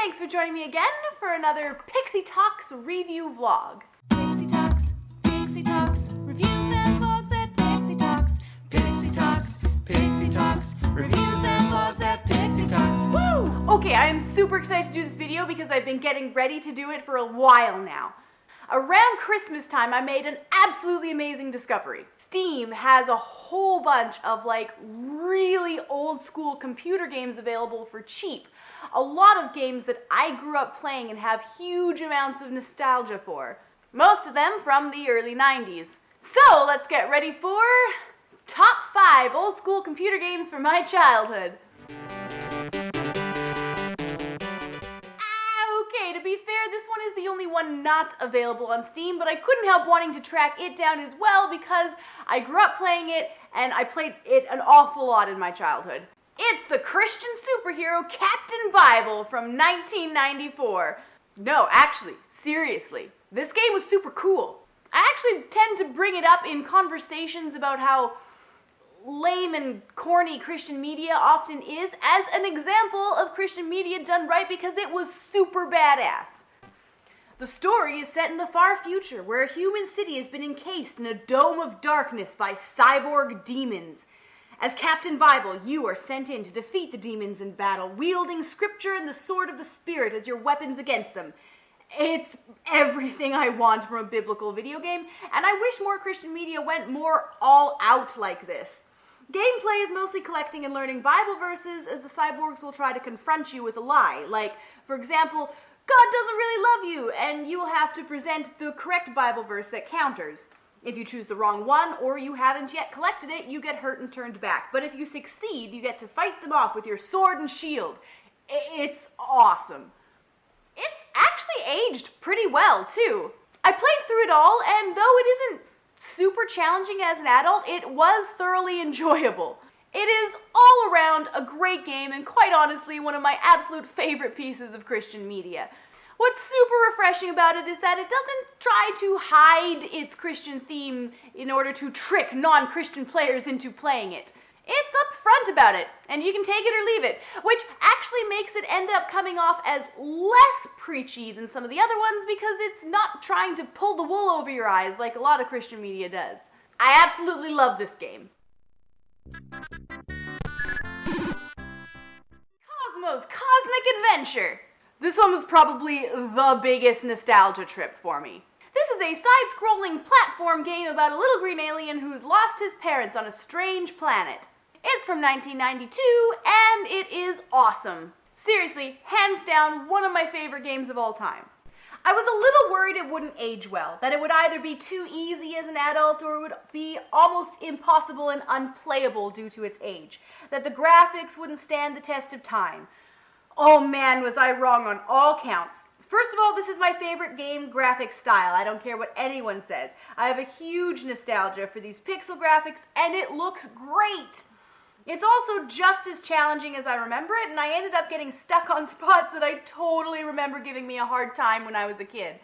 Thanks for joining me again for another Pixie Talks review vlog. Pixie Talks, reviews and vlogs at Pixie Talks. Pixie Talks, reviews and vlogs at Pixie Talks. Woo! Okay, I am super excited to do this video because I've been getting ready to do it for a while now. Around Christmas time, I made an absolutely amazing discovery. Steam has a whole bunch of really old school computer games available for cheap. A lot of games that I grew up playing and have huge amounts of nostalgia for. Most of them from the early 90s. So let's get ready for top 5 old school computer games from my childhood. Okay, to be fair, this one is the only one not available on Steam, but I couldn't help wanting to track it down as well because I grew up playing it and I played it an awful lot in my childhood. It's the Christian superhero Captain Bible from 1994. No, actually, seriously, this game was super cool. I actually tend to bring it up in conversations about how lame and corny Christian media often is as an example of Christian media done right because it was super badass. The story is set in the far future where a human city has been encased in a dome of darkness by cyborg demons. As Captain Bible, you are sent in to defeat the demons in battle, wielding scripture and the sword of the Spirit as your weapons against them. It's everything I want from a biblical video game, and I wish more Christian media went more all out like this. Gameplay is mostly collecting and learning Bible verses as the cyborgs will try to confront you with a lie. Like, for example, God doesn't really love you, and you will have to present the correct Bible verse that counters. If you choose the wrong one, or you haven't yet collected it, you get hurt and turned back. But if you succeed, you get to fight them off with your sword and shield. It's awesome. It's actually aged pretty well, too. I played through it all, and though it isn't super challenging as an adult, it was thoroughly enjoyable. It is all around a great game, and quite honestly, one of my absolute favorite pieces of Christian media. What's super refreshing about it is that it doesn't try to hide its Christian theme in order to trick non-Christian players into playing it. It's upfront about it, and you can take it or leave it, which actually makes it end up coming off as less preachy than some of the other ones because it's not trying to pull the wool over your eyes like a lot of Christian media does. I absolutely love this game. Cosmo's Cosmic Adventure. This one was probably the biggest nostalgia trip for me. This is a side-scrolling platform game about a little green alien who's lost his parents on a strange planet. It's from 1992, and it is awesome. Seriously, hands down, one of my favorite games of all time. I was a little worried it wouldn't age well, that it would either be too easy as an adult or it would be almost impossible and unplayable due to its age, that the graphics wouldn't stand the test of time. Oh man, was I wrong on all counts. First of all, this is my favorite game graphic style. I don't care what anyone says. I have a huge nostalgia for these pixel graphics, and it looks great. It's also just as challenging as I remember it, and I ended up getting stuck on spots that I totally remember giving me a hard time when I was a kid.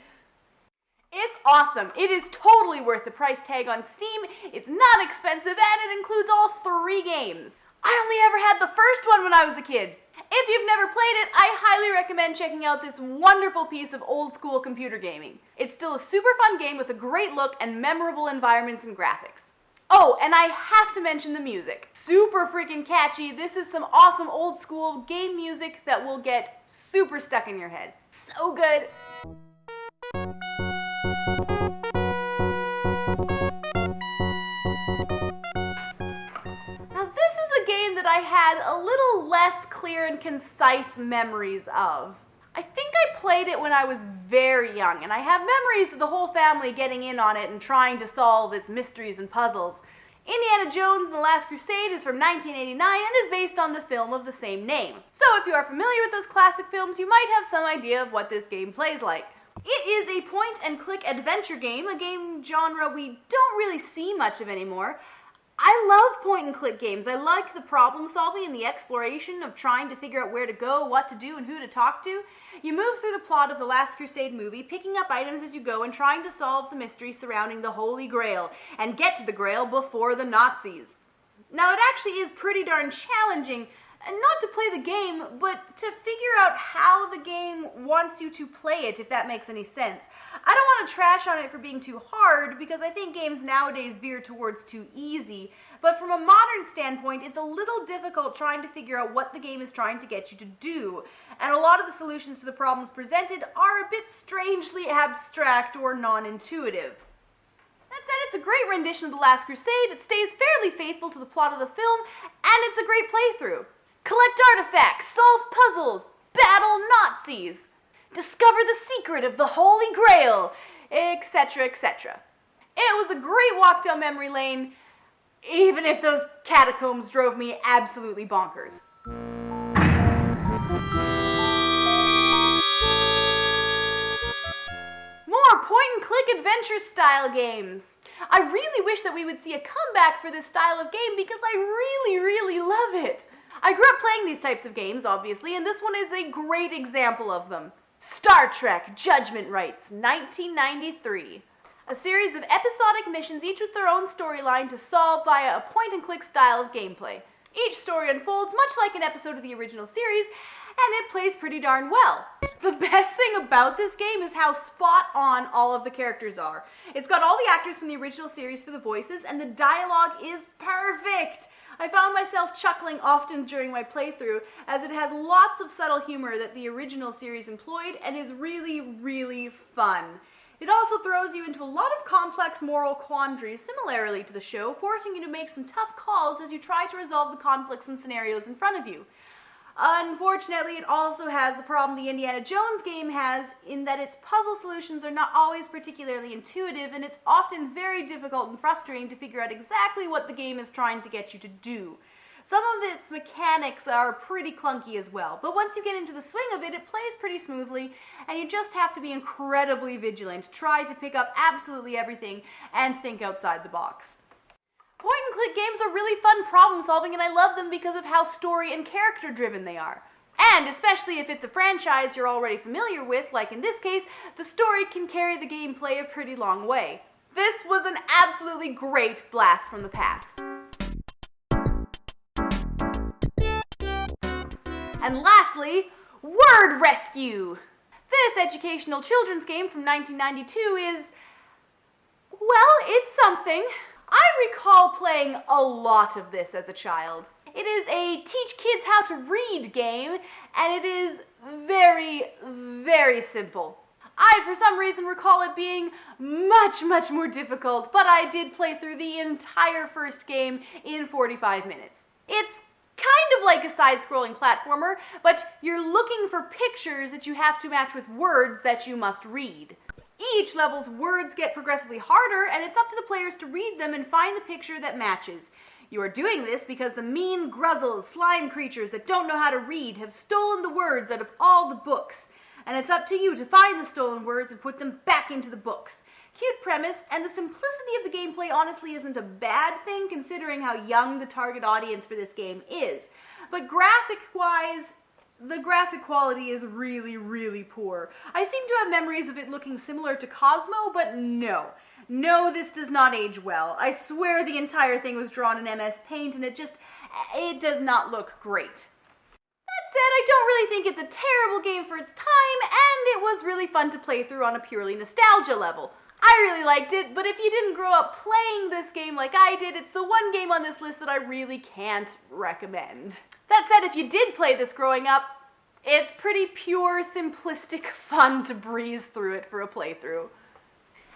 It's awesome. It is totally worth the price tag on Steam. It's not expensive, and it includes all 3 games. I only ever had the first one when I was a kid. If you've never played it, I highly recommend checking out this wonderful piece of old school computer gaming. It's still a super fun game with a great look and memorable environments and graphics. Oh, and I have to mention the music. Super freaking catchy. This is some awesome old school game music that will get super stuck in your head. So good. That I had a little less clear and concise memories of. I think I played it when I was very young, and I have memories of the whole family getting in on it and trying to solve its mysteries and puzzles. Indiana Jones and the Last Crusade is from 1989 and is based on the film of the same name. So if you are familiar with those classic films, you might have some idea of what this game plays like. It is a point-and-click adventure game, a game genre we don't really see much of anymore. I love point-and-click games. I like the problem solving and the exploration of trying to figure out where to go, what to do, and who to talk to. You move through the plot of the Last Crusade movie, picking up items as you go and trying to solve the mystery surrounding the Holy Grail and get to the Grail before the Nazis. Now, it actually is pretty darn challenging, and not to play the game, but to figure out about how the game wants you to play it, if that makes any sense. I don't want to trash on it for being too hard, because I think games nowadays veer towards too easy, but from a modern standpoint, it's a little difficult trying to figure out what the game is trying to get you to do, and a lot of the solutions to the problems presented are a bit strangely abstract or non-intuitive. That said, it's a great rendition of The Last Crusade, it stays fairly faithful to the plot of the film, and it's a great playthrough. Collect artifacts, solve puzzles, battle Nazis, discover the secret of the Holy Grail, etc., etc. It was a great walk down memory lane, even if those catacombs drove me absolutely bonkers. More point-and-click adventure-style games. I really wish that we would see a comeback for this style of game because I really love it. I grew up playing these types of games, obviously, and this one is a great example of them. Star Trek Judgement Rites, 1993. A series of episodic missions, each with their own storyline to solve via a point-and-click style of gameplay. Each story unfolds much like an episode of the original series, and it plays pretty darn well. The best thing about this game is how spot on all of the characters are. It's got all the actors from the original series for the voices, and the dialogue is perfect. I found myself chuckling often during my playthrough, as it has lots of subtle humor that the original series employed and is really fun. It also throws you into a lot of complex moral quandaries similarly to the show, forcing you to make some tough calls as you try to resolve the conflicts and scenarios in front of you. Unfortunately, it also has the problem the Indiana Jones game has, in that its puzzle solutions are not always particularly intuitive, and it's often very difficult and frustrating to figure out exactly what the game is trying to get you to do. Some of its mechanics are pretty clunky as well, but once you get into the swing of it, it plays pretty smoothly, and you just have to be incredibly vigilant, try to pick up absolutely everything, and think outside the box. Point-and-click games are really fun problem-solving, and I love them because of how story and character-driven they are. And especially if it's a franchise you're already familiar with, like in this case, the story can carry the gameplay a pretty long way. This was an absolutely great blast from the past. And lastly, Word Rescue! This educational children's game from 1992 is, well, it's something. I recall playing a lot of this as a child. It is a teach kids how to read game, and it is very simple. I, for some reason, recall it being much more difficult, but I did play through the entire first game in 45 minutes. It's kind of like a side-scrolling platformer, but you're looking for pictures that you have to match with words that you must read. Each level's words get progressively harder, and it's up to the players to read them and find the picture that matches. You are doing this because the mean Gruzzles, slime creatures that don't know how to read, have stolen the words out of all the books. And it's up to you to find the stolen words and put them back into the books. Cute premise, and the simplicity of the gameplay honestly isn't a bad thing considering how young the target audience for this game is. But graphic-wise, the graphic quality is really poor. I seem to have memories of it looking similar to Cosmo, but no. No, this does not age well. I swear the entire thing was drawn in MS Paint, and it does not look great. That said, I don't really think it's a terrible game for its time, and it was really fun to play through on a purely nostalgia level. I really liked it, but if you didn't grow up playing this game like I did, it's the one game on this list that I really can't recommend. That said, if you did play this growing up, it's pretty pure, simplistic fun to breeze through it for a playthrough.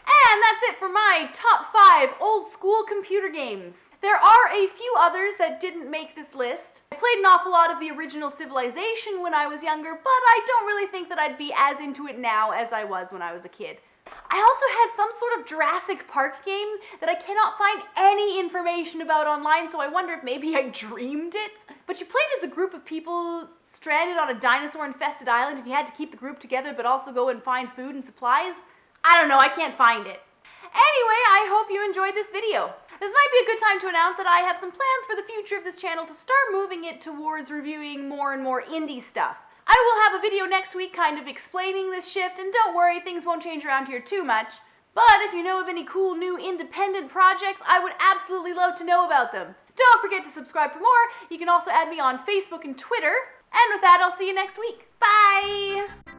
And that's it for my top 5 old school computer games. There are a few others that didn't make this list. I played an awful lot of the original Civilization when I was younger, but I don't really think that I'd be as into it now as I was when I was a kid. I also had some sort of Jurassic Park game that I cannot find any information about online, so I wonder if maybe I dreamed it. But you played as a group of people stranded on a dinosaur-infested island, and you had to keep the group together but also go and find food and supplies. I don't know, I can't find it. Anyway, I hope you enjoyed this video. This might be a good time to announce that I have some plans for the future of this channel to start moving it towards reviewing more and more indie stuff. I will have a video next week kind of explaining this shift, and don't worry, things won't change around here too much. But if you know of any cool new independent projects, I would absolutely love to know about them. Don't forget to subscribe for more. You can also add me on Facebook and Twitter. And with that, I'll see you next week. Bye!